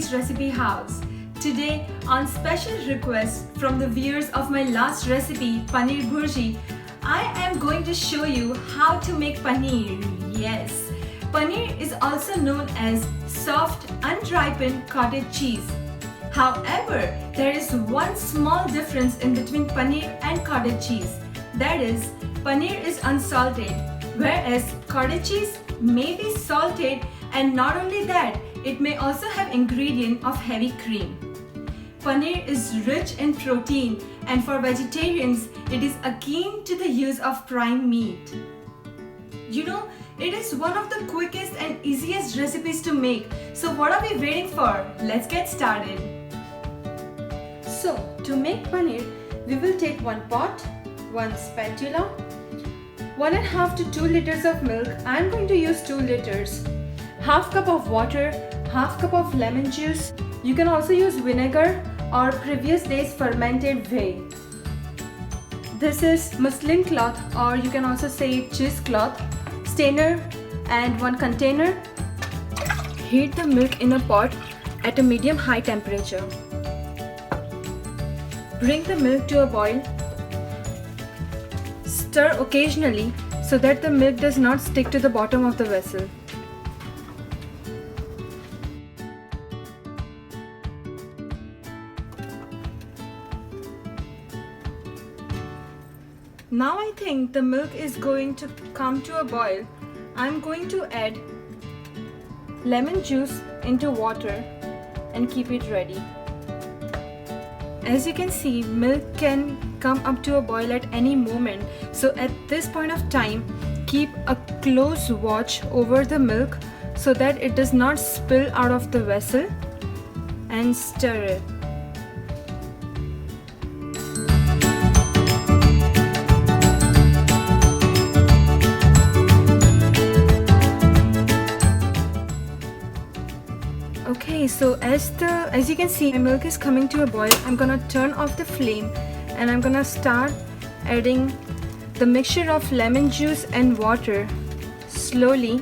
Gandhi's Recipe House. Today, on special request from the viewers of my last recipe, Paneer Bhurji, I am going to show you how to make paneer. Yes, paneer is also known as soft, unripened cottage cheese. However, there is one small difference in between paneer and cottage cheese. That is, paneer is unsalted, whereas cottage cheese may be salted, and not only that, it may also have ingredient of heavy cream. Paneer is rich in protein, and for vegetarians, it is akin to the use of prime meat. You know, it is one of the quickest and easiest recipes to make. So what are we waiting for? Let's get started. So, to make paneer, we will take one pot, one spatula, 1.5 to 2 liters of milk. I am going to use 2 liters. Half cup of water, half cup of lemon juice. You can also use vinegar or previous day's fermented whey. This is muslin cloth, or you can also say cheesecloth, strainer and one container. Heat the milk in a pot at a medium-high temperature. Bring the milk to a boil. Stir occasionally so that the milk does not stick to the bottom of the vessel. Now I think the milk is going to come to a boil. I'm going to add lemon juice into water and keep it ready. As you can see, milk can come up to a boil at any moment. So at this point of time, keep a close watch over the milk so that it does not spill out of the vessel, and stir it. Okay, so as you can see, my milk is coming to a boil. I'm gonna turn off the flame and I'm gonna start adding the mixture of lemon juice and water slowly.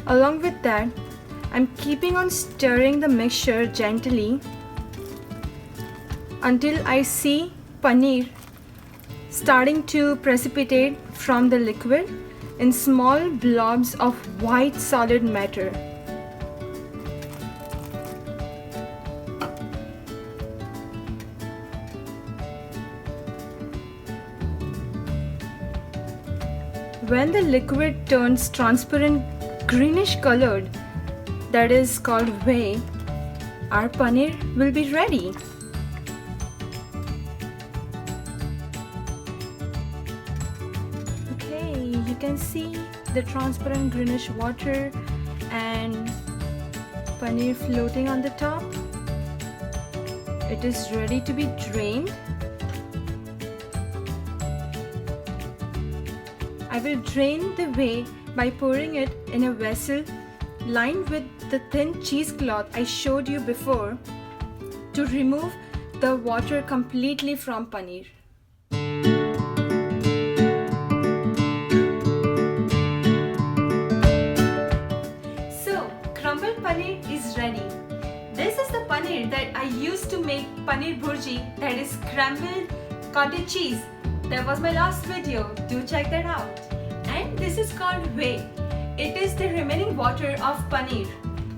Along with that, I'm keeping on stirring the mixture gently until I see paneer starting to precipitate from the liquid in small blobs of white solid matter. When the liquid turns transparent greenish colored, that is called whey, our paneer will be ready. You can see the transparent greenish water and paneer floating on the top. It is ready to be drained. I will drain the whey by pouring it in a vessel lined with the thin cheesecloth I showed you before to remove the water completely from paneer. Paneer is ready. This is the paneer that I used to make Paneer Bhurji, that is scrambled cottage cheese. That was my last video. Do check that out. And this is called whey. It is the remaining water of paneer.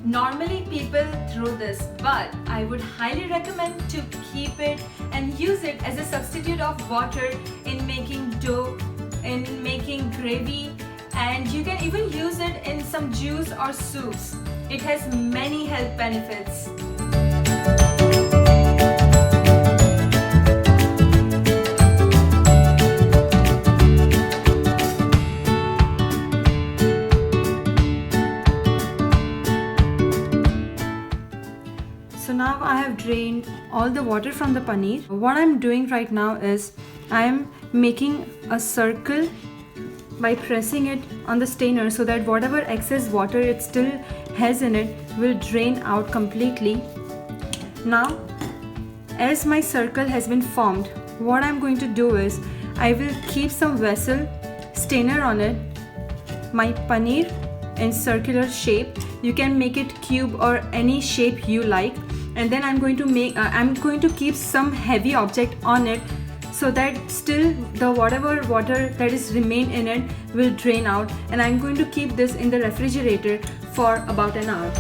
Normally people throw this, but I would highly recommend to keep it and use it as a substitute of water in making dough, in making gravy, and you can even use it in some juice or soups. It has many health benefits. So now I have drained all the water from the paneer. What I'm doing right now is I am making a circle by pressing it on the strainer so that whatever excess water it still has in it will drain out completely. Now, as my circle has been formed, what I'm going to do is I will keep some vessel strainer on it, my paneer in circular shape. You can make it cube or any shape you like. And then I'm going to keep some heavy object on it, so that still the whatever water that is remain in it will drain out. And I'm going to keep this in the refrigerator for about an hour.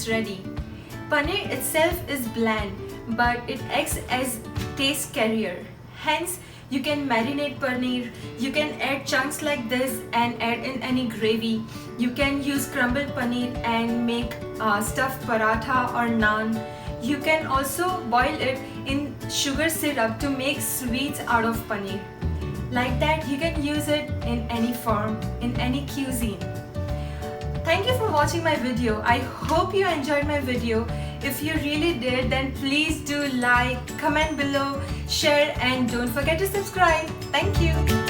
Ready. Paneer itself is bland, but it acts as taste carrier. Hence, you can marinate paneer, you can add chunks like this and add in any gravy. You can use crumbled paneer and make stuffed paratha or naan. You can also boil it in sugar syrup to make sweets out of paneer. Like that, you can use it in any form, in any cuisine. Thank you for watching my video. I hope you enjoyed my video. If you really did, then please do like, comment below, share, and don't forget to subscribe. Thank you.